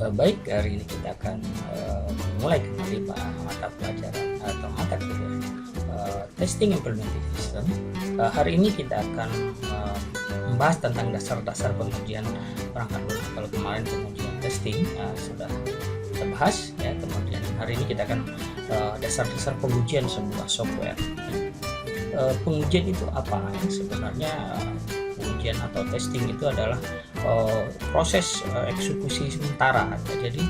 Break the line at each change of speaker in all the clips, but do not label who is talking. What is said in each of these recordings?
Baik, hari ini kita akan mulai kembali mata pelajaran atau mata kuliah Testing Implementation System. Hari ini kita akan membahas tentang dasar-dasar pengujian perangkat lunak. Kalau kemarin pengujian testing sudah kita bahas ya, kemudian hari ini kita akan dasar-dasar pengujian sebuah software. Pengujian itu apa? Sebenarnya pengujian atau testing itu adalah proses eksekusi sementara. Jadi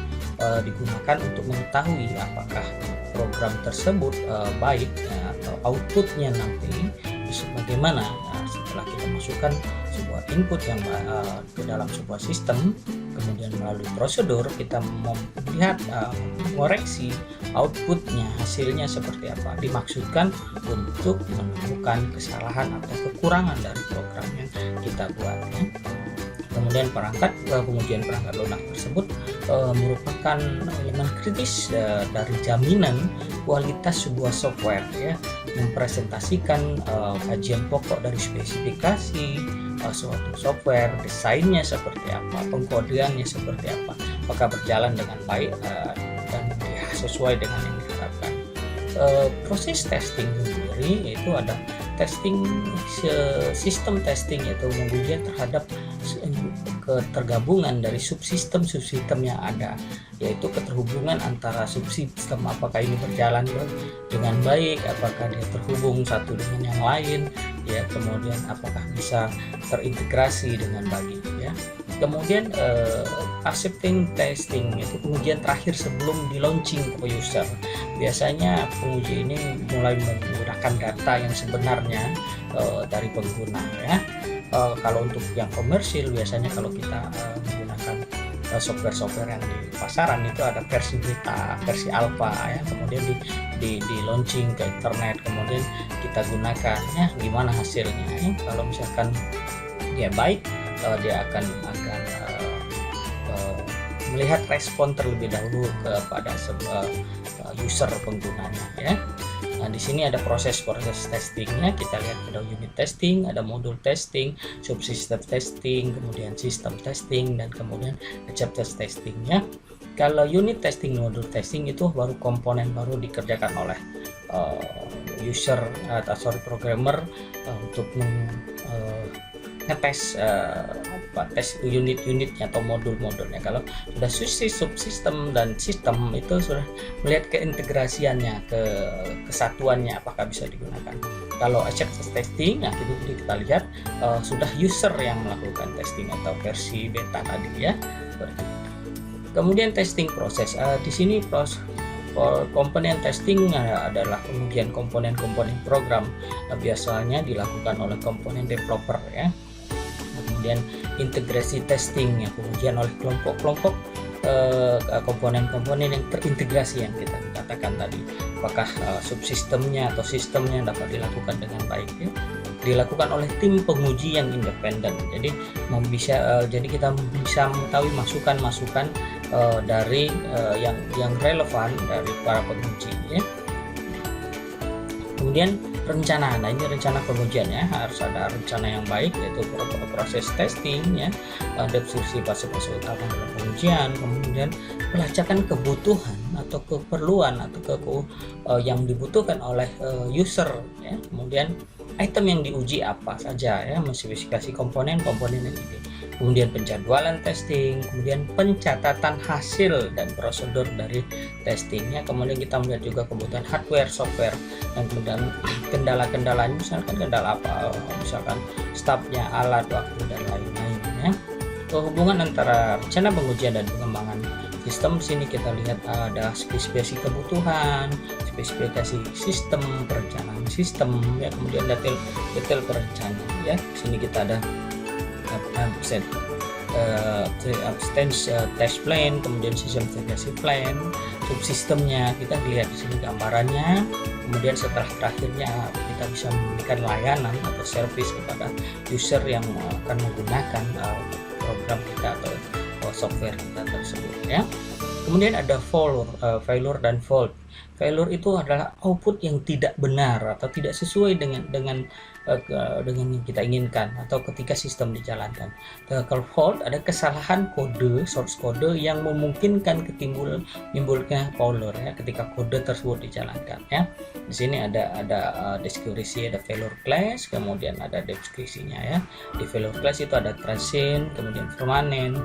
digunakan untuk mengetahui apakah program tersebut baik atau outputnya nanti bagaimana setelah kita masukkan sebuah input yang ke dalam sebuah sistem, kemudian melalui prosedur kita melihat mengoreksi outputnya, hasilnya seperti apa. Dimaksudkan untuk menemukan kesalahan atau kekurangan dari program yang kita buat ya. Kemudian pengujian perangkat lunak tersebut merupakan elemen kritis dari jaminan kualitas sebuah software ya, mempresentasikan kajian pokok dari spesifikasi suatu software, desainnya seperti apa, pengkodeannya seperti apa, apakah berjalan dengan baik dan sesuai dengan yang diharapkan. Proses testing sendiri itu ada testing sistem testing, yaitu menguji terhadap ketergabungan dari subsistem yang ada, yaitu keterhubungan antara subsistem, apakah ini berjalan dengan baik, apakah dia terhubung satu dengan yang lain ya, kemudian apakah bisa terintegrasi dengan baik ya. Kemudian acceptance testing itu pengujian terakhir sebelum di launching ke user. Biasanya penguji ini mulai menggunakan data yang sebenarnya dari pengguna ya. Kalau untuk yang komersil biasanya kalau kita menggunakan software yang di pasaran itu ada versi beta, versi alpha ya, kemudian di launching ke internet, kemudian kita gunakan ya, gimana hasilnya ya. Kalau misalkan dia baik, dia akan melihat respon terlebih dahulu kepada sebuah user penggunanya ya. Nah, di sini ada proses testingnya. Kita lihat ada unit testing, ada modul testing, subsystem testing, kemudian sistem testing, dan kemudian acceptance testingnya. Kalau unit testing, modul testing itu baru komponen baru dikerjakan oleh user atau programmer untuk ngetes tes unit-unitnya atau modul-modulnya. Kalau sudah subsistem dan sistem itu sudah melihat keintegrasiannya, kesatuannya apakah bisa digunakan. Kalau acceptance testing, nah itu kita lihat sudah user yang melakukan testing atau versi beta tadi ya. Kemudian testing proses. Di sini komponen testing adalah pengujian komponen-komponen program, biasanya dilakukan oleh komponen developer ya. Kemudian integrasi testing yang pengujian oleh kelompok-kelompok komponen-komponen yang terintegrasi yang kita katakan tadi, apakah subsistemnya atau sistemnya dapat dilakukan dengan baik ya. Dilakukan oleh tim penguji yang independen. Jadi jadi kita bisa mengetahui masukan-masukan dari yang relevan dari para penguji ya. Kemudian rencana, nah ini rencana pengujian ya, harus ada rencana yang baik, yaitu proses testing ya, deskripsi fase-fase utama dalam pengujian, kemudian pelacakan kebutuhan atau keperluan atau yang dibutuhkan oleh user ya, kemudian item yang diuji apa saja ya, spesifikasi komponen yang ini, kemudian penjadwalan testing, kemudian pencatatan hasil dan prosedur dari testingnya, kemudian kita melihat juga kebutuhan hardware, software, dan kemudian kendala-kendalanya, misalkan kendala apa, misalkan stafnya, alat, waktu, dan lain-lain ya. Hubungan antara rencana pengujian dan pengembangan sistem, sini kita lihat ada spesifikasi kebutuhan, spesifikasi sistem, perencanaan sistem ya, kemudian detail perencanaan ya. Sini kita ada test plan, kemudian sistem integrasi plan, subsistemnya kita lihat di sini gambarannya. Kemudian setelah terakhirnya kita bisa memberikan layanan atau service kepada user yang akan menggunakan program kita atau software kita tersebut ya. Kemudian ada failure dan fault. Failure itu adalah output yang tidak benar atau tidak sesuai dengan yang kita inginkan atau ketika sistem dijalankan. Kalau fault ada kesalahan kode, source kode yang memungkinkan menimbulkan failure ya ketika kode tersebut dijalankan ya. Di sini ada deskripsi, ada failure class, kemudian ada deskripsinya ya. Di failure class itu ada transient, kemudian permanent,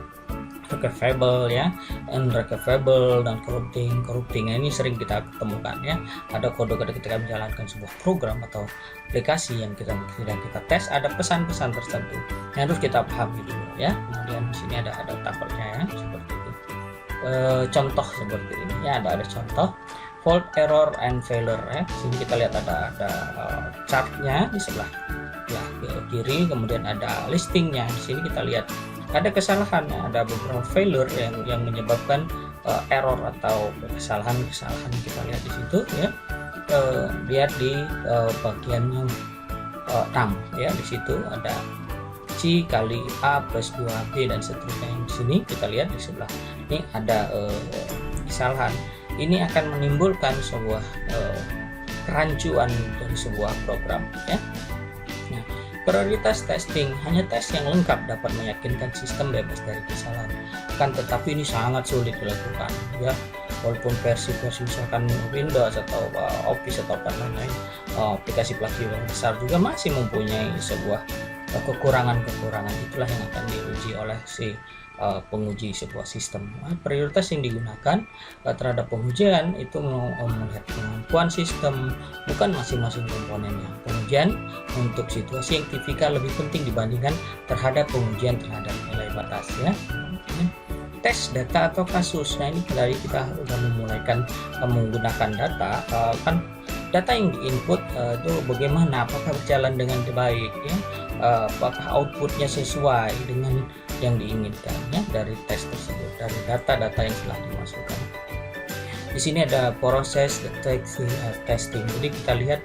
recoverable ya, unrecoverable, dan corrupting. Nah, ini sering kita ketemukan ya. Ada kode-kode ketika menjalankan sebuah program atau aplikasi yang kita tes, ada pesan-pesan tertentu yang harus kita pahami dulu ya. Kemudian di sini ada tabelnya ya, seperti itu. Contoh seperti ini ya, ada contoh fault, error, and failure ya. Di sini kita lihat ada chartnya di sebelah kiri, kemudian ada listingnya. Di sini kita lihat ada kesalahan, ada beberapa failure yang menyebabkan error atau kesalahan kita lihat di situ ya. Lihat di bagian yang 6 ya, di situ ada C kali A plus 2B dan seterusnya. Yang di sini kita lihat di sebelah ini ada kesalahan. Ini akan menimbulkan sebuah kerancuan dari sebuah program ya. Nah, prioritas testing, hanya tes yang lengkap dapat meyakinkan sistem bebas dari kesalahan. Kan tetapi ini sangat sulit dilakukan ya. Walaupun versi misalkan Windows atau Office atau apa lain aplikasi platform besar juga masih mempunyai sebuah kekurangan-kekurangan. Itulah yang akan diuji oleh si penguji sebuah sistem. Prioritas yang digunakan terhadap pengujian itu melihat kemampuan sistem, bukan masing-masing komponennya. Pengujian untuk situasi yang tipikal lebih penting dibandingkan terhadap pengujian terhadap nilai batas ya. Tes data atau kasus. Nah, ini dari kita sudah memulaikan menggunakan data, kan data yang diinput itu bagaimana, apakah berjalan dengan baik ya, apakah outputnya sesuai dengan yang diinginkan ya dari tes tersebut, dari data-data yang telah dimasukkan. Di sini ada proses testing. Jadi kita lihat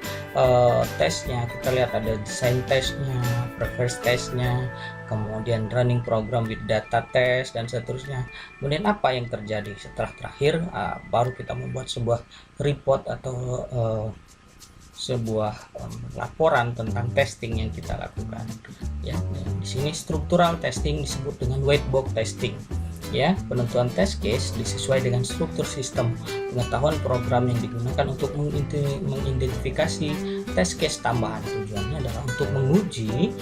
tesnya, kita lihat ada design testnya, preface testnya, kemudian running program with data test dan seterusnya. Kemudian apa yang terjadi setelah terakhir, baru kita membuat sebuah report atau sebuah laporan tentang testing yang kita lakukan ya. Di sini struktural testing disebut dengan white box testing ya. Penentuan test case disesuaikan dengan struktur sistem, pengetahuan program yang digunakan untuk mengidentifikasi test case tambahan. Tujuannya adalah untuk menguji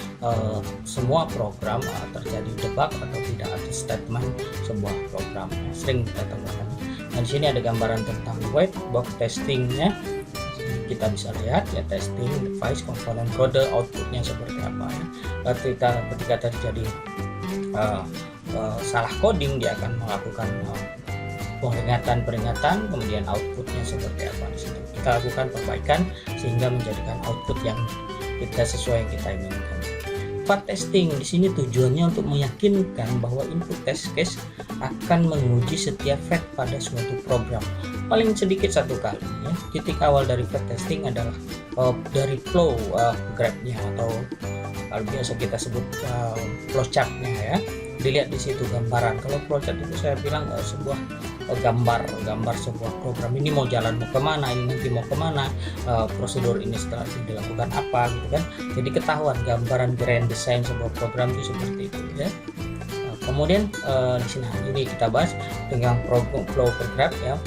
semua program terjadi debug atau tidak atau statement sebuah program yang sering kita temukan. Nah, di sini ada gambaran tentang white box testingnya. Kita bisa lihat ya, testing device, komponen kode, outputnya seperti apa ya. Ketika terjadi salah coding, dia akan melakukan peringatan, kemudian outputnya seperti apa di situ. Kita lakukan perbaikan sehingga menjadikan output yang kita sesuai yang kita inginkan. Part testing di sini tujuannya untuk meyakinkan bahwa input test case akan menguji setiap fact pada suatu program paling sedikit satu kali ya. Titik awal dari part testing adalah dari flow graph-nya atau kalau biasa kita sebut flowchart-nya ya. Dilihat di situ gambaran. Kalau flowchart itu saya bilang sebuah gambar sebuah program, ini mau jalan mau kemana, ini nanti mau kemana, prosedur ini setelah dilakukan apa gitu kan. Jadi ketahuan gambaran grand design sebuah program itu seperti itu ya. Kemudian di sini ini kita bahas dengan flow graph ya,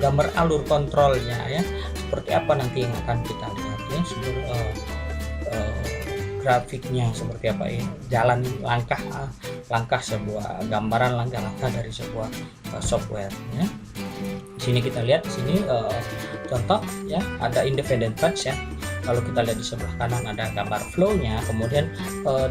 gambar alur kontrolnya ya, seperti apa nanti yang akan kita lihat ya, grafiknya seperti apa ya, jalan langkah sebuah gambaran langkah-langkah dari sebuah software ya. Di sini kita lihat di sini contoh ya, ada independent batch ya. Kalau kita lihat di sebelah kanan ada gambar flow-nya, kemudian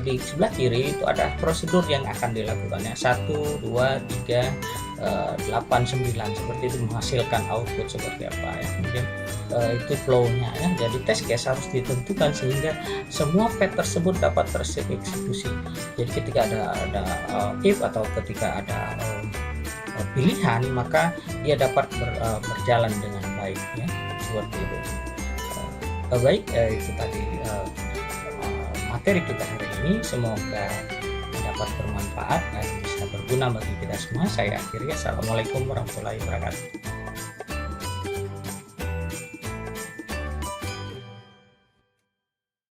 di sebelah kiri itu ada prosedur yang akan dilakukannya 1, 2, 3, 8, 9 seperti itu, menghasilkan output seperti apa ya. Kemudian itu flow-nya ya. Jadi test case harus ditentukan sehingga semua path tersebut dapat tereksekusi. Jadi ketika ada if atau ketika ada pilihan, maka dia dapat berjalan dengan baik ya, seperti itu. Baik, itu tadi materi kita hari ini. Semoga dapat bermanfaat dan bisa berguna bagi kita semua. Saya akhiri. Assalamualaikum warahmatullahi wabarakatuh.